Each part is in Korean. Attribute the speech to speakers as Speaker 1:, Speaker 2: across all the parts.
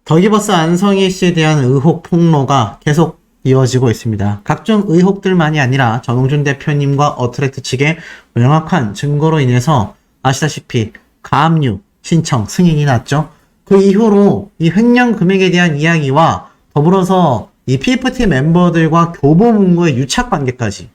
Speaker 1: 더기버스 안성희 씨에 대한 의혹 폭로가 계속 이어지고 있습니다. 각종 의혹들만이 아니라 전홍준 대표님과 어트랙트 측의 명확한 증거로 인해서 아시다시피 가압류 신청 승인이 났죠. 그 이후로 이 횡령 금액에 대한 이야기와 더불어서 이 PFT 멤버들과 교보문고의 유착 관계까지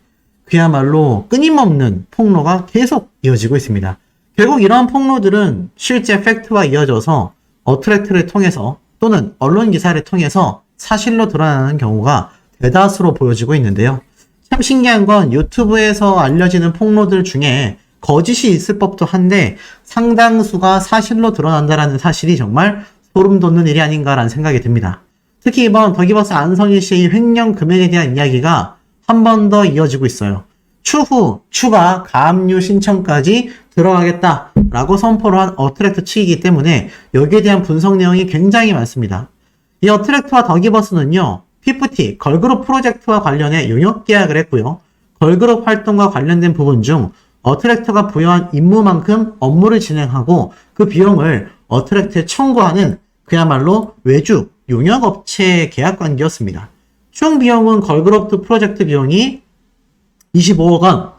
Speaker 1: 그야말로 끊임없는 폭로가 계속 이어지고 있습니다. 결국 이러한 폭로들은 실제 팩트와 이어져서 어트랙트를 통해서 또는 언론 기사를 통해서 사실로 드러나는 경우가 대다수로 보여지고 있는데요. 참 신기한 건 유튜브에서 알려지는 폭로들 중에 거짓이 있을 법도 한데 상당수가 사실로 드러난다는 사실이 정말 소름 돋는 일이 아닌가라는 생각이 듭니다. 특히 이번 더기버스 안성희 씨의 횡령 금액에 대한 이야기가 한 번 더 이어지고 있어요. 추후 추가 가압류 신청까지 들어가겠다라고 선포를 한 어트랙트 측이기 때문에 여기에 대한 분석 내용이 굉장히 많습니다. 이 어트랙트와 더기버스는요, PFT, 걸그룹 프로젝트와 관련해 용역 계약을 했고요. 걸그룹 활동과 관련된 부분 중 어트랙트가 부여한 임무만큼 업무를 진행하고 그 비용을 어트랙트에 청구하는 그야말로 외주 용역업체 계약 관계였습니다. 총 비용은 걸그룹 프로젝트 비용이 25억 원,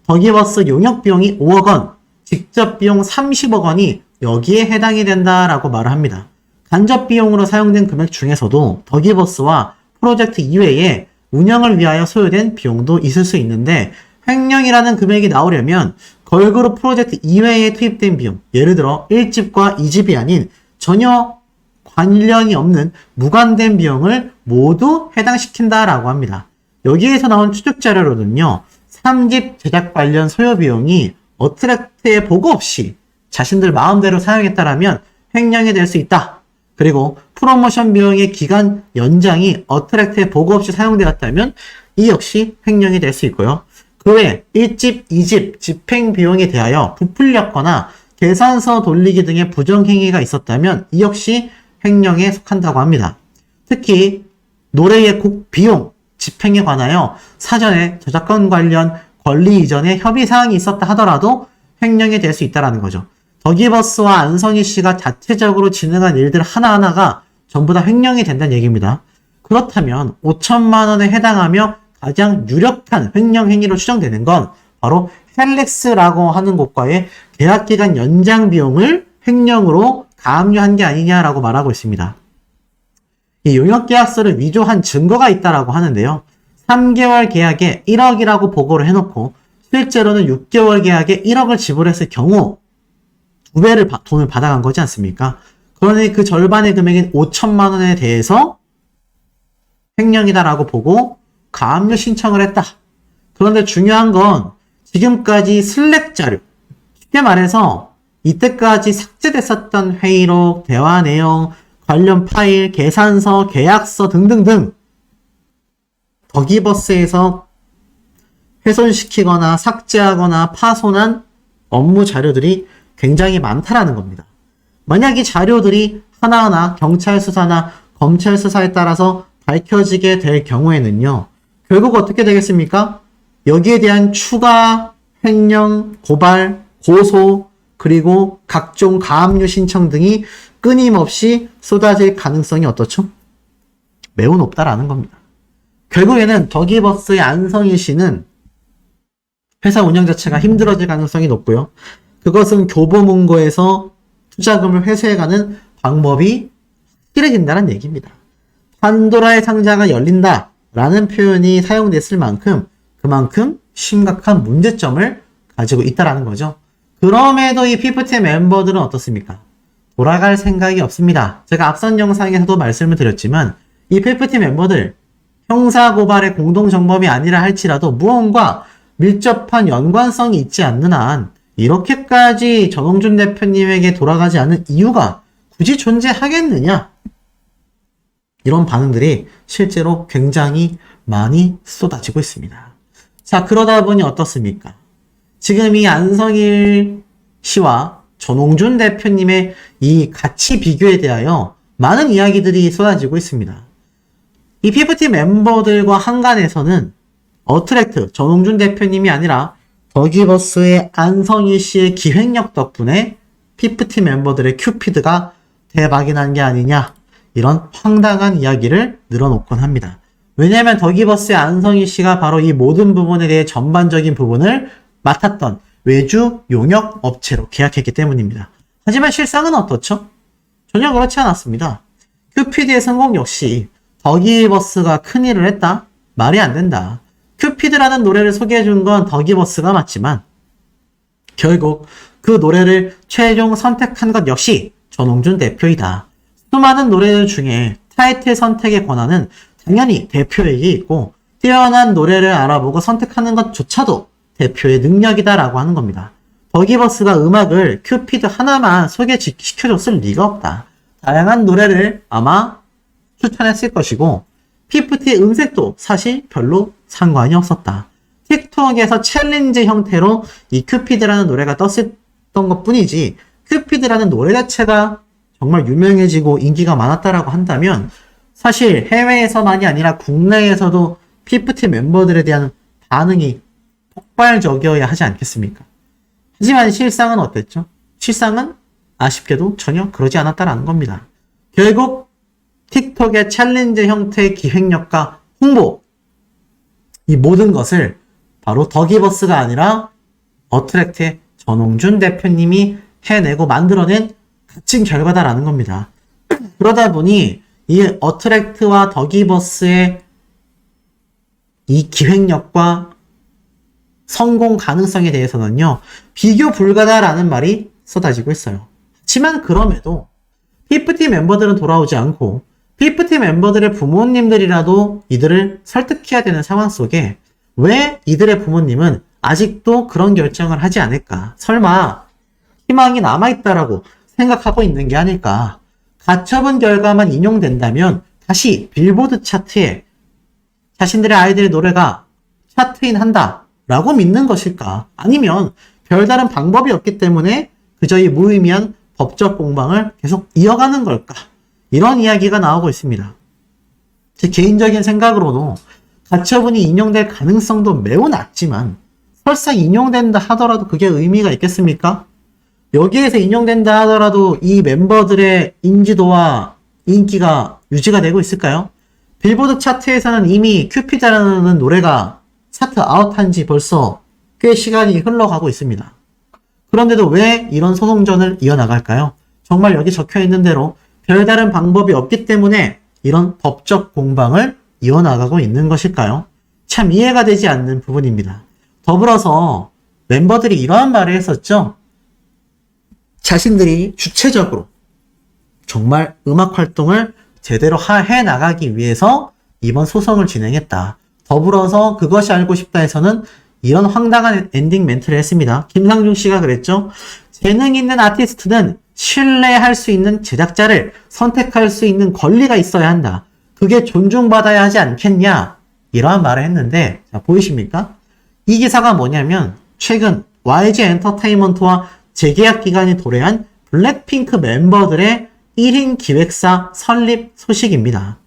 Speaker 1: 더기버스 용역 비용이 5억 원, 직접 비용 30억 원이 여기에 해당이 된다라고 말을 합니다. 간접 비용으로 사용된 금액 중에서도 더기버스와 프로젝트 이외에 운영을 위하여 소요된 비용도 있을 수 있는데 횡령이라는 금액이 나오려면 걸그룹 프로젝트 이외에 투입된 비용, 예를 들어 1집과 2집이 아닌 전혀 관련이 없는 무관된 비용을 모두 해당시킨다라고 합니다. 여기에서 나온 추적 자료로는요, 3집 제작 관련 소요 비용이 어트랙트의 보고 없이 자신들 마음대로 사용했다라면 횡령이 될 수 있다. 그리고 프로모션 비용의 기간 연장이 어트랙트의 보고 없이 사용되었다면 이 역시 횡령이 될 수 있고요. 그 외 1집, 2집 집행 비용에 대하여 부풀렸거나 계산서 돌리기 등의 부정행위가 있었다면 이 역시 횡령에 속한다고 합니다. 특히 노래의 곡 비용 집행에 관하여 사전에 저작권 관련 권리 이전에 협의사항이 있었다 하더라도 횡령이 될 수 있다는 거죠. 더기버스와 안성희 씨가 자체적으로 진행한 일들 하나하나가 전부 다 횡령이 된다는 얘기입니다. 그렇다면 5천만 원에 해당하며 가장 유력한 횡령 행위로 추정되는 건 바로 헬렉스라고 하는 곳과의 계약기간 연장 비용을 횡령으로 가압류한 게 아니냐라고 말하고 있습니다. 이 용역계약서를 위조한 증거가 있다라고 하는데요. 3개월 계약에 1억이라고 보고를 해놓고 실제로는 6개월 계약에 1억을 지불했을 경우 2배를 돈을 받아간 거지 않습니까? 그러니 그 절반의 금액인 5천만 원에 대해서 횡령이다라고 보고 가압류 신청을 했다. 그런데 중요한 건 지금까지 슬랙 자료, 쉽게 말해서 이때까지 삭제됐었던 회의록, 대화 내용, 관련 파일, 계산서, 계약서 등등등 더기버스에서 훼손시키거나 삭제하거나 파손한 업무 자료들이 굉장히 많다라는 겁니다. 만약 이 자료들이 하나하나 경찰 수사나 검찰 수사에 따라서 밝혀지게 될 경우에는요, 결국 어떻게 되겠습니까? 여기에 대한 추가 횡령, 고발, 고소, 그리고 각종 가압류 신청 등이 끊임없이 쏟아질 가능성이 어떻죠? 매우 높다라는 겁니다. 결국에는 더기버스의 안성희 씨는 회사 운영 자체가 힘들어질 가능성이 높고요. 그것은 교보문고에서 투자금을 회수해가는 방법이 확실해진다는 얘기입니다. 판도라의 상자가 열린다라는 표현이 사용됐을 만큼 그만큼 심각한 문제점을 가지고 있다라는 거죠. 그럼에도 이 PFT 멤버들은 어떻습니까? 돌아갈 생각이 없습니다. 제가 앞선 영상에서도 말씀을 드렸지만 이 PFT 멤버들 형사고발의 공동정범이 아니라 할지라도 무언가 밀접한 연관성이 있지 않는 한 이렇게까지 전홍준 대표님에게 돌아가지 않은 이유가 굳이 존재하겠느냐? 이런 반응들이 실제로 굉장히 많이 쏟아지고 있습니다. 자, 그러다 보니 어떻습니까? 지금 이 안성일 씨와 전홍준 대표님의 이 가치 비교에 대하여 많은 이야기들이 쏟아지고 있습니다. 이 PFT 멤버들과 한간에서는 어트랙트 전홍준 대표님이 아니라 더기버스의 안성희 씨의 기획력 덕분에 PFT 멤버들의 큐피드가 대박이 난 게 아니냐, 이런 황당한 이야기를 늘어놓곤 합니다. 왜냐하면 더기버스의 안성희 씨가 바로 이 모든 부분에 대해 전반적인 부분을 맡았던 외주 용역 업체로 계약했기 때문입니다. 하지만 실상은 어떻죠? 전혀 그렇지 않았습니다. 큐피드의 성공 역시 더기버스가 큰일을 했다? 말이 안 된다. 큐피드라는 노래를 소개해준 건 더기버스가 맞지만 결국 그 노래를 최종 선택한 것 역시 전홍준 대표이다. 수많은 노래들 중에 타이틀 선택의 권한은 당연히 대표에게 있고 뛰어난 노래를 알아보고 선택하는 것조차도 대표의 능력이다라고 하는 겁니다. 더기버스가 음악을 큐피드 하나만 소개시켜줬을 리가 없다. 다양한 노래를 아마 추천했을 것이고 피프티의 음색도 사실 별로 상관이 없었다. 틱톡에서 챌린지 형태로 이 큐피드라는 노래가 떴었던 것 뿐이지 큐피드라는 노래 자체가 정말 유명해지고 인기가 많았다라고 한다면 사실 해외에서만이 아니라 국내에서도 피프티 멤버들에 대한 반응이 폭발적이어야 하지 않겠습니까? 하지만 실상은 어땠죠? 실상은 아쉽게도 전혀 그러지 않았다라는 겁니다. 결국 틱톡의 챌린지 형태의 기획력과 홍보 이 모든 것을 바로 더기버스가 아니라 어트랙트의 전홍준 대표님이 해내고 만들어낸 값진 결과다라는 겁니다. 그러다 보니 이 어트랙트와 더기버스의 이 기획력과 성공 가능성에 대해서는요, 비교 불가다라는 말이 쏟아지고 있어요. 하지만 그럼에도 피프티 멤버들은 돌아오지 않고 피프티 멤버들의 부모님들이라도 이들을 설득해야 되는 상황 속에 왜 이들의 부모님은 아직도 그런 결정을 하지 않을까? 설마 희망이 남아있다라고 생각하고 있는 게 아닐까? 가처분 결과만 인용된다면 다시 빌보드 차트에 자신들의 아이들의 노래가 차트인 한다라고 믿는 것일까? 아니면 별다른 방법이 없기 때문에 그저 이 무의미한 법적 공방을 계속 이어가는 걸까? 이런 이야기가 나오고 있습니다. 제 개인적인 생각으로도 가처분이 인용될 가능성도 매우 낮지만 설사 인용된다 하더라도 그게 의미가 있겠습니까? 여기에서 인용된다 하더라도 이 멤버들의 인지도와 인기가 유지가 되고 있을까요? 빌보드 차트에서는 이미 큐피드라는 노래가 차트 아웃한 지 벌써 꽤 시간이 흘러가고 있습니다. 그런데도 왜 이런 소송전을 이어나갈까요? 정말 여기 적혀 있는 대로 별다른 방법이 없기 때문에 이런 법적 공방을 이어나가고 있는 것일까요? 참 이해가 되지 않는 부분입니다. 더불어서 멤버들이 이러한 말을 했었죠. 자신들이 주체적으로 정말 음악 활동을 제대로 해나가기 위해서 이번 소송을 진행했다. 더불어서 그것이 알고 싶다에서는 이런 황당한 엔딩 멘트를 했습니다. 김상중 씨가 그랬죠. 재능 있는 아티스트는 신뢰할 수 있는 제작자를 선택할 수 있는 권리가 있어야 한다. 그게 존중받아야 하지 않겠냐? 이러한 말을 했는데 자, 보이십니까? 이 기사가 뭐냐면 최근 YG 엔터테인먼트와 재계약 기간이 도래한 블랙핑크 멤버들의 1인 기획사 설립 소식입니다.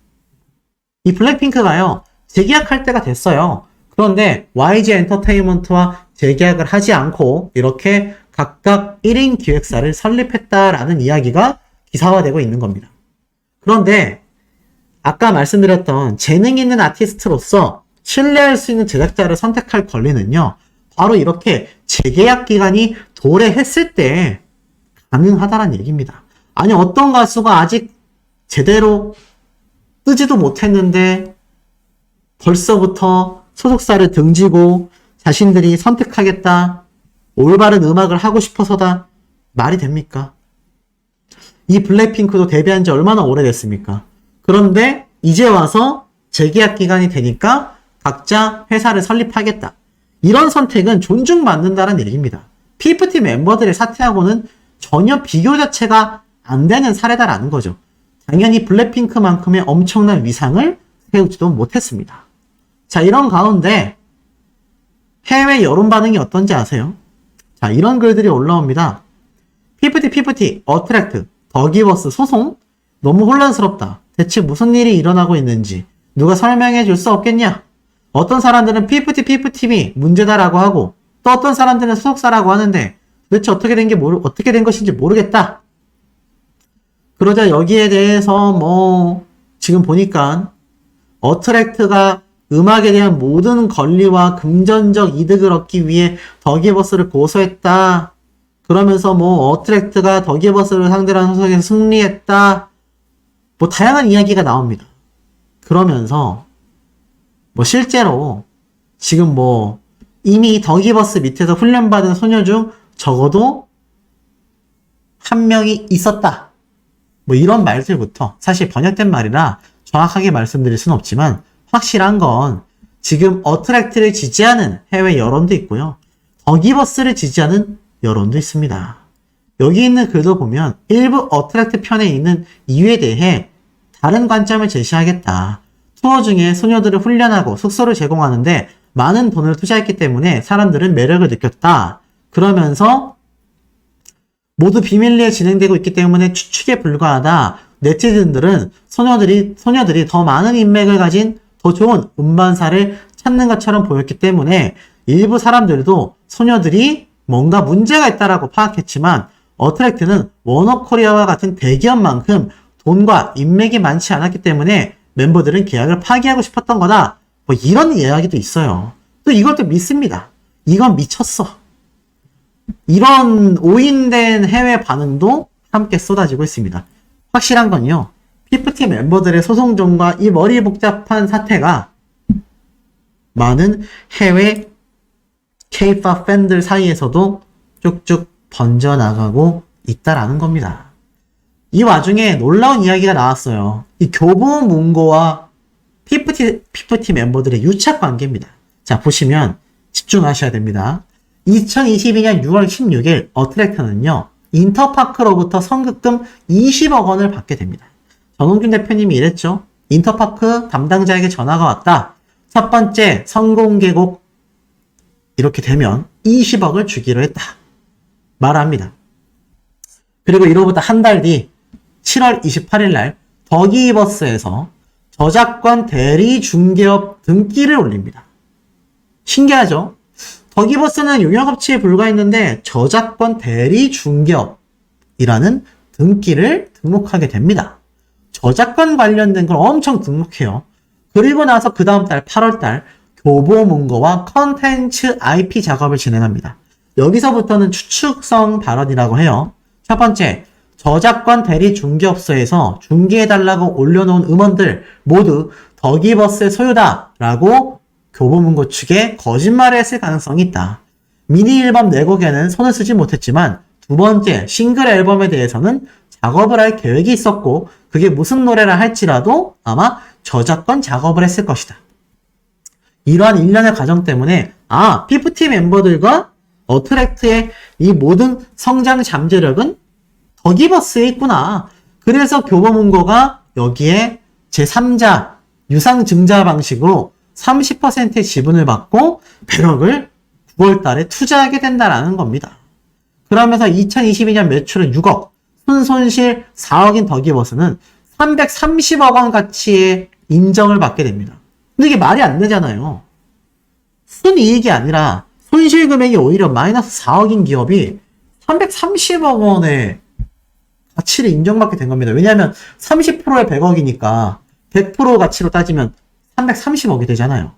Speaker 1: 이 블랙핑크가요, 재계약할 때가 됐어요. 그런데 YG 엔터테인먼트와 재계약을 하지 않고 이렇게 각각 1인 기획사를 설립했다라는 이야기가 기사화되고 있는 겁니다. 그런데 아까 말씀드렸던 재능 있는 아티스트로서 신뢰할 수 있는 제작자를 선택할 권리는요, 바로 이렇게 재계약 기간이 도래했을 때 가능하다는 얘기입니다. 아니 어떤 가수가 아직 제대로 뜨지도 못했는데 벌써부터 소속사를 등지고 자신들이 선택하겠다, 올바른 음악을 하고 싶어서다, 말이 됩니까? 이 블랙핑크도 데뷔한 지 얼마나 오래됐습니까? 그런데 이제 와서 재계약 기간이 되니까 각자 회사를 설립하겠다. 이런 선택은 존중받는다는 얘기입니다. 피프티 멤버들의 사태하고는 전혀 비교 자체가 안 되는 사례다라는 거죠. 당연히 블랙핑크만큼의 엄청난 위상을 세우지도 못했습니다. 자, 이런 가운데 해외 여론 반응이 어떤지 아세요? 자, 이런 글들이 올라옵니다. 피프티, 어트랙트, 더기버스 소송? 너무 혼란스럽다. 대체 무슨 일이 일어나고 있는지 누가 설명해 줄 수 없겠냐? 어떤 사람들은 피프티팀이 문제다라고 하고 또 어떤 사람들은 소속사라고 하는데 도대체 어떻게 된 것인지 모르겠다. 그러자 여기에 대해서 뭐 지금 보니까 어트랙트가 음악에 대한 모든 권리와 금전적 이득을 얻기 위해 더기버스를 고소했다. 그러면서 뭐 어트랙트가 더기버스를 상대로 한 소송에서 승리했다. 뭐 다양한 이야기가 나옵니다. 그러면서 뭐 실제로 지금 뭐 이미 더기버스 밑에서 훈련받은 소녀 중 적어도 한 명이 있었다. 뭐 이런 말들부터 사실 번역된 말이라 정확하게 말씀드릴 수는 없지만 확실한 건 지금 어트랙트를 지지하는 해외 여론도 있고요. 더기버스를 지지하는 여론도 있습니다. 여기 있는 글도 보면 일부 어트랙트 편에 있는 이유에 대해 다른 관점을 제시하겠다. 투어 중에 소녀들을 훈련하고 숙소를 제공하는데 많은 돈을 투자했기 때문에 사람들은 매력을 느꼈다. 그러면서 모두 비밀리에 진행되고 있기 때문에 추측에 불과하다. 네티즌들은 소녀들이 더 많은 인맥을 가진 더 좋은 음반사를 찾는 것처럼 보였기 때문에 일부 사람들도 소녀들이 뭔가 문제가 있다라고 파악했지만 어트랙트는 워너코리아와 같은 대기업만큼 돈과 인맥이 많지 않았기 때문에 멤버들은 계약을 파기하고 싶었던 거다. 뭐 이런 이야기도 있어요. 또 이걸 또 믿습니다. 이건 미쳤어. 이런 오인된 해외 반응도 함께 쏟아지고 있습니다. 확실한 건요. 피프티 멤버들의 소송전과 이 머리 복잡한 사태가 많은 해외 K-pop 팬들 사이에서도 쭉쭉 번져나가고 있다라는 겁니다. 이 와중에 놀라운 이야기가 나왔어요. 이 교보문고와 피프티 멤버들의 유착 관계입니다. 자, 보시면 집중하셔야 됩니다. 2022년 6월 16일 어트랙트는요. 인터파크로부터 선급금 20억 원을 받게 됩니다. 전홍준 대표님이 이랬죠. 인터파크 담당자에게 전화가 왔다. 첫 번째 성공개곡 이렇게 되면 20억을 주기로 했다. 말합니다. 그리고 이로부터 한 달 뒤 7월 28일 날 더기버스에서 저작권 대리 중개업 등기를 올립니다. 신기하죠? 더기버스는 용역업체에 불과했는데 저작권 대리 중개업이라는 등기를 등록하게 됩니다. 저작권 관련된 걸 엄청 등록해요. 그리고 나서 그 다음 달 8월 달 교보문고와 컨텐츠 IP 작업을 진행합니다. 여기서부터는 추측성 발언이라고 해요. 첫 번째, 저작권 대리 중개업소에서 중개해달라고 올려놓은 음원들 모두 더기버스의 소유다 라고 교보문고 측에 거짓말을 했을 가능성이 있다. 미니 앨범 4곡에는 손을 쓰지 못했지만 두 번째 싱글 앨범에 대해서는 작업을 할 계획이 있었고 그게 무슨 노래라 할지라도 아마 저작권 작업을 했을 것이다. 이러한 일련의 과정 때문에 피프티 멤버들과 어트랙트의 이 모든 성장 잠재력은 더기버스에 있구나. 그래서 교보문고가 여기에 제3자 유상증자 방식으로 30%의 지분을 받고 100억을 9월 달에 투자하게 된다라는 겁니다. 그러면서 2022년 매출은 6억, 순손실 4억인 더기버스는 330억 원 가치의 인정을 받게 됩니다. 근데 이게 말이 안 되잖아요. 순이익이 아니라 손실 금액이 오히려 마이너스 4억인 기업이 330억 원의 가치를 인정받게 된 겁니다. 왜냐하면 30%의 100억이니까 100% 가치로 따지면 330억이 되잖아요.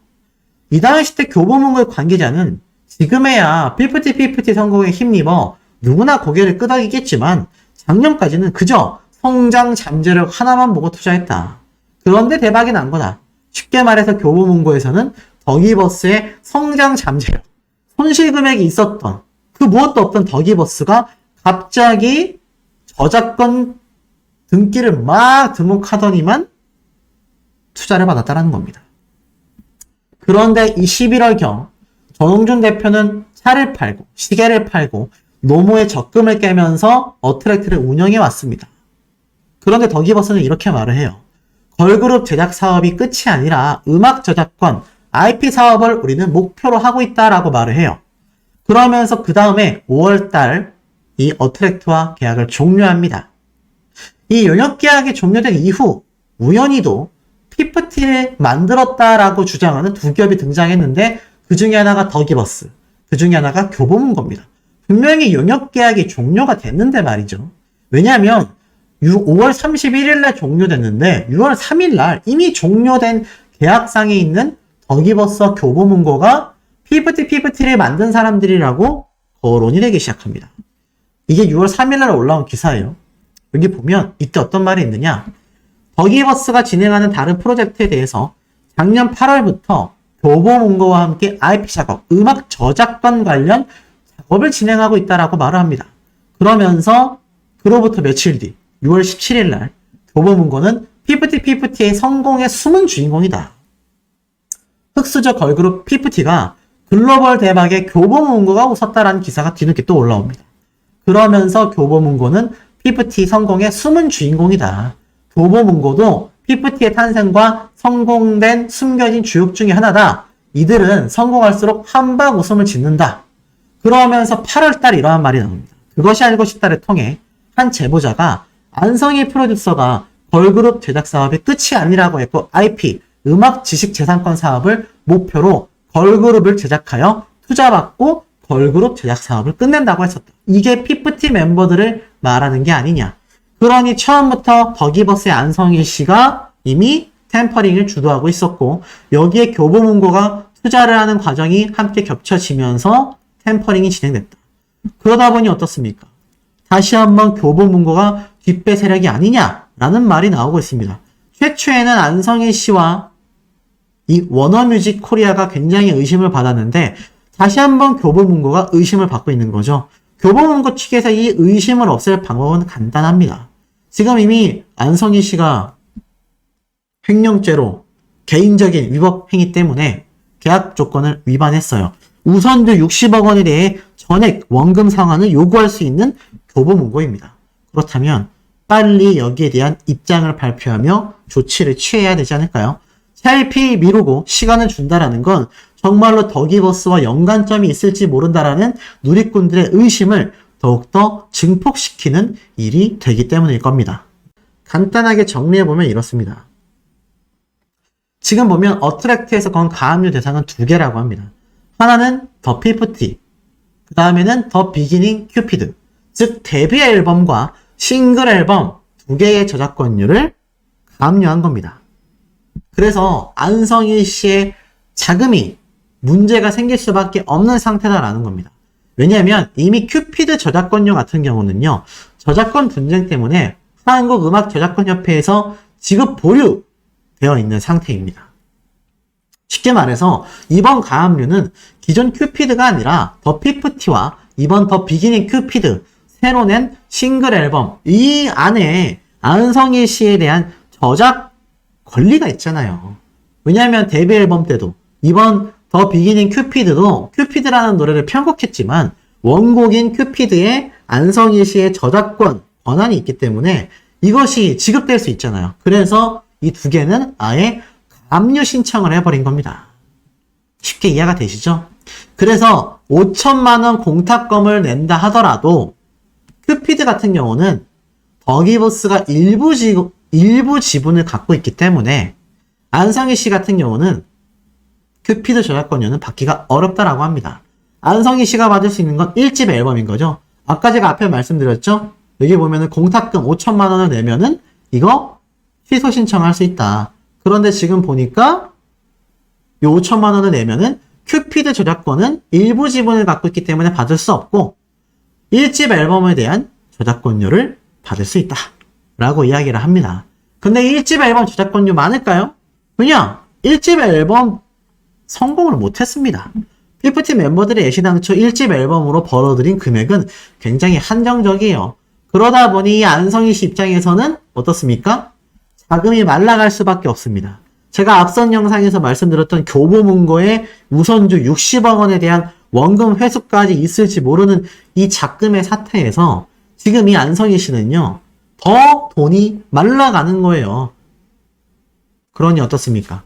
Speaker 1: 이 당시 때 교보문고의 관계자는 지금에야 피프티 성공에 힘입어 누구나 고개를 끄덕이겠지만 작년까지는 그저 성장 잠재력 하나만 보고 투자했다. 그런데 대박이 난 거다. 쉽게 말해서 교보문고에서는 더기버스의 성장 잠재력, 손실 금액이 있었던 그 무엇도 없던 더기버스가 갑자기 저작권 등기를 막 등록하더니만 투자를 받았다는 겁니다. 그런데 이 11월경 전홍준 대표는 차를 팔고 시계를 팔고 노모의 적금을 깨면서 어트랙트를 운영해 왔습니다. 그런데 더기버스는 이렇게 말을 해요. 걸그룹 제작 사업이 끝이 아니라 음악 저작권, IP 사업을 우리는 목표로 하고 있다라고 말을 해요. 그러면서 그 다음에 5월달 이 어트랙트와 계약을 종료합니다. 이 용역 계약이 종료된 이후 우연히도 피프티를 만들었다라고 주장하는 두 기업이 등장했는데 그 중에 하나가 더기버스, 그 중에 하나가 교보문고입니다. 분명히 용역 계약이 종료가 됐는데 말이죠. 왜냐하면 5월 31일 날 종료됐는데 6월 3일 날 이미 종료된 계약상에 있는 더기버스와 교보문고가 PFT를 만든 사람들이라고 거론이 되기 시작합니다. 이게 6월 3일 날 올라온 기사예요. 여기 보면 이때 어떤 말이 있느냐. 더기버스가 진행하는 다른 프로젝트에 대해서 작년 8월부터 교보문고와 함께 IP 작업, 음악 저작권 관련 작업을 진행하고 있다라고 말을 합니다. 그러면서 그로부터 며칠 뒤 6월 17일 날 교보문고는 PFT의 성공의 숨은 주인공이다. 흑수저 걸그룹 PFT가 글로벌 대박에 교보문고가 웃었다라는 기사가 뒤늦게 또 올라옵니다. 그러면서 교보문고는 PFT 성공의 숨은 주인공이다. 교보문고도 PFT의 탄생과 성공된 숨겨진 주역 중에 하나다. 이들은 성공할수록 한박 웃음을 짓는다. 그러면서 8월달 이러한 말이 나옵니다. 그것이 알고 싶다를 통해 한 제보자가 안성희 프로듀서가 걸그룹 제작 사업이 끝이 아니라고 했고 IP, 음악 지식재산권 사업을 목표로 걸그룹을 제작하여 투자받고 걸그룹 제작 사업을 끝낸다고 했었다. 이게 PFT 멤버들을 말하는 게 아니냐. 그러니 처음부터 더기버스의 안성희 씨가 이미 템퍼링을 주도하고 있었고 여기에 교보문고가 투자를 하는 과정이 함께 겹쳐지면서 템퍼링이 진행됐다. 그러다 보니 어떻습니까? 다시 한번 교보문고가 뒷배 세력이 아니냐라는 말이 나오고 있습니다. 최초에는 안성희 씨와 이 워너뮤직 코리아가 굉장히 의심을 받았는데 다시 한번 교보문고가 의심을 받고 있는 거죠. 교보문고 측에서 이 의심을 없앨 방법은 간단합니다. 지금 이미 안성희 씨가 횡령죄로 개인적인 위법 행위 때문에 계약 조건을 위반했어요. 우선주 60억 원에 대해 전액 원금 상환을 요구할 수 있는 교보문고입니다. 그렇다면 빨리 여기에 대한 입장을 발표하며 조치를 취해야 되지 않을까요? 차일피 미루고 시간을 준다라는 건 정말로 더기버스와 연관점이 있을지 모른다라는 누리꾼들의 의심을 더욱더 증폭시키는 일이 되기 때문일 겁니다. 간단하게 정리해보면 이렇습니다. 지금 보면 어트랙트에서 건 가압류 대상은 두 개라고 합니다. 하나는 더 PFT, 그 다음에는 더 비기닝 큐피드, 즉 데뷔 앨범과 싱글 앨범 두 개의 저작권료를 가압류한 겁니다. 그래서 안성희 씨의 자금이 문제가 생길 수밖에 없는 상태다라는 겁니다. 왜냐하면 이미 큐피드 저작권료 같은 경우는요. 저작권 분쟁 때문에 한국음악저작권협회에서 지급 보류되어 있는 상태입니다. 쉽게 말해서 이번 가압류는 기존 큐피드가 아니라 더 PFT와 이번 더 비기닝 큐피드 새로 낸 싱글 앨범 이 안에 안성희 씨에 대한 저작 권리가 있잖아요. 왜냐하면 데뷔 앨범 때도 이번 더 비기닝 큐피드도 큐피드라는 노래를 편곡했지만 원곡인 큐피드에 안성희 씨의 저작권 권한이 있기 때문에 이것이 지급될 수 있잖아요. 그래서 이 두 개는 아예 가압류 신청을 해버린 겁니다. 쉽게 이해가 되시죠? 그래서 5천만 원 공탁금을 낸다 하더라도 큐피드 같은 경우는 더기버스가 일부 지분을 갖고 있기 때문에 안성희 씨 같은 경우는 큐피드 저작권료는 받기가 어렵다라고 합니다. 안성희 씨가 받을 수 있는 건 1집 앨범인 거죠. 아까 제가 앞에 말씀드렸죠? 여기 보면은 공탁금 5천만 원을 내면은 이거 취소 신청할 수 있다. 그런데 지금 보니까 이 5천만 원을 내면은 큐피드 저작권은 일부 지분을 갖고 있기 때문에 받을 수 없고 1집 앨범에 대한 저작권료를 받을 수 있다. 라고 이야기를 합니다. 근데 1집 앨범 저작권료 많을까요? 그냥 1집 앨범 성공을 못했습니다. PFT 멤버들이 애시당초 1집 앨범으로 벌어들인 금액은 굉장히 한정적이에요. 그러다 보니 이 안성희 씨 입장에서는 어떻습니까? 자금이 말라갈 수밖에 없습니다. 제가 앞선 영상에서 말씀드렸던 교보문고의 우선주 60억 원에 대한 원금 회수까지 있을지 모르는 이 작금의 사태에서 지금 이 안성희 씨는요. 더 돈이 말라가는 거예요. 그러니 어떻습니까?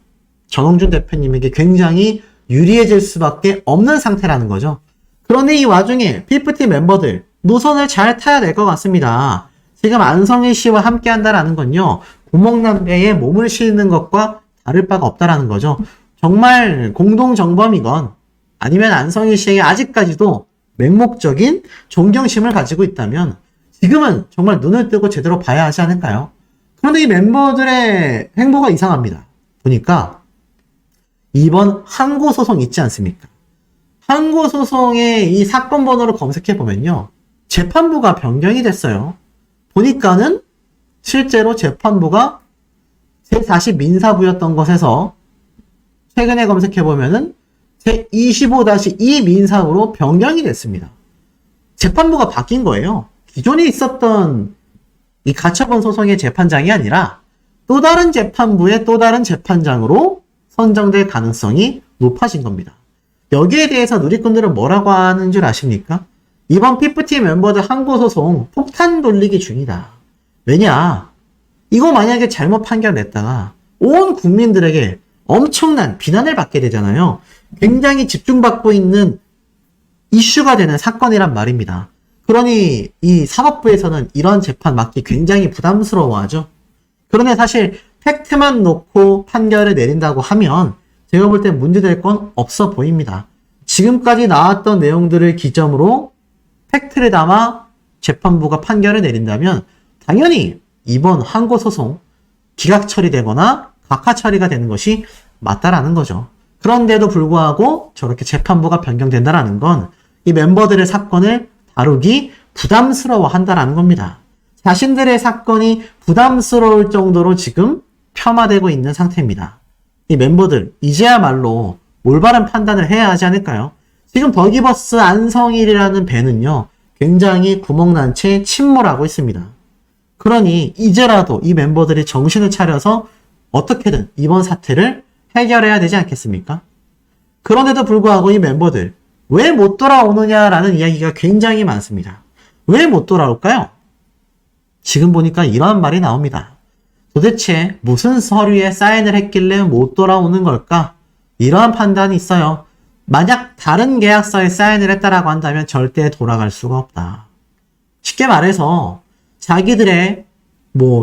Speaker 1: 전홍준 대표님에게 굉장히 유리해질 수밖에 없는 상태라는 거죠. 그런데 이 와중에 PFT 멤버들 노선을 잘 타야 될 것 같습니다. 지금 안성희 씨와 함께 한다라는 건요. 구멍남배에 몸을 실는 것과 다를 바가 없다라는 거죠. 정말 공동정범이건 아니면 안성희 씨에게 아직까지도 맹목적인 존경심을 가지고 있다면 지금은 정말 눈을 뜨고 제대로 봐야 하지 않을까요? 그런데 이 멤버들의 행보가 이상합니다. 보니까 이번 항고소송 있지 않습니까? 항고소송의 이 사건 번호를 검색해 보면요. 재판부가 변경이 됐어요. 보니까는 실제로 재판부가 제40 민사부였던 것에서 최근에 검색해 보면은 제25-2 민사부로 변경이 됐습니다. 재판부가 바뀐 거예요. 기존에 있었던 이 가처분 소송의 재판장이 아니라 또 다른 재판부의 또 다른 재판장으로 선정될 가능성이 높아진 겁니다. 여기에 대해서 누리꾼들은 뭐라고 하는 줄 아십니까? 이번 피프티 멤버들 항고소송 폭탄 돌리기 중이다. 왜냐? 이거 만약에 잘못 판결 냈다가 온 국민들에게 엄청난 비난을 받게 되잖아요. 굉장히 집중받고 있는 이슈가 되는 사건이란 말입니다. 그러니 이 사법부에서는 이런 재판 맡기 굉장히 부담스러워하죠. 그런데 사실 팩트만 놓고 판결을 내린다고 하면 제가 볼 때 문제될 건 없어 보입니다. 지금까지 나왔던 내용들을 기점으로 팩트를 담아 재판부가 판결을 내린다면 당연히 이번 항고소송 기각 처리되거나 각하 처리가 되는 것이 맞다라는 거죠. 그런데도 불구하고 저렇게 재판부가 변경된다라는 건 이 멤버들의 사건을 다루기 부담스러워 한다라는 겁니다. 자신들의 사건이 부담스러울 정도로 지금 폄하되고 있는 상태입니다. 이 멤버들 이제야말로 올바른 판단을 해야 하지 않을까요? 지금 버기버스 안성일이라는 배는요. 굉장히 구멍난 채 침몰하고 있습니다. 그러니 이제라도 이 멤버들이 정신을 차려서 어떻게든 이번 사태를 해결해야 되지 않겠습니까? 그런데도 불구하고 이 멤버들 왜 못 돌아오느냐라는 이야기가 굉장히 많습니다. 왜 못 돌아올까요? 지금 보니까 이러한 말이 나옵니다. 도대체 무슨 서류에 사인을 했길래 못 돌아오는 걸까? 이러한 판단이 있어요. 만약 다른 계약서에 사인을 했다라고 한다면 절대 돌아갈 수가 없다. 쉽게 말해서 자기들의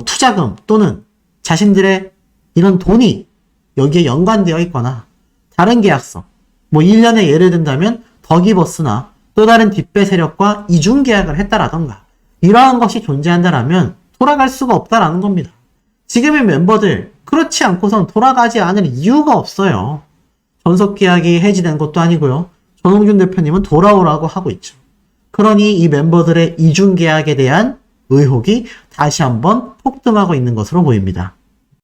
Speaker 1: 투자금 또는 자신들의 이런 돈이 여기에 연관되어 있거나 다른 계약서 1년에 예를 든다면 버기버스나 또 다른 뒷배 세력과 이중 계약을 했다라던가 이러한 것이 존재한다라면 돌아갈 수가 없다라는 겁니다. 지금의 멤버들 그렇지 않고선 돌아가지 않을 이유가 없어요. 전속 계약이 해지된 것도 아니고요. 전홍준 대표님은 돌아오라고 하고 있죠. 그러니 이 멤버들의 이중 계약에 대한 의혹이 다시 한번 폭등하고 있는 것으로 보입니다.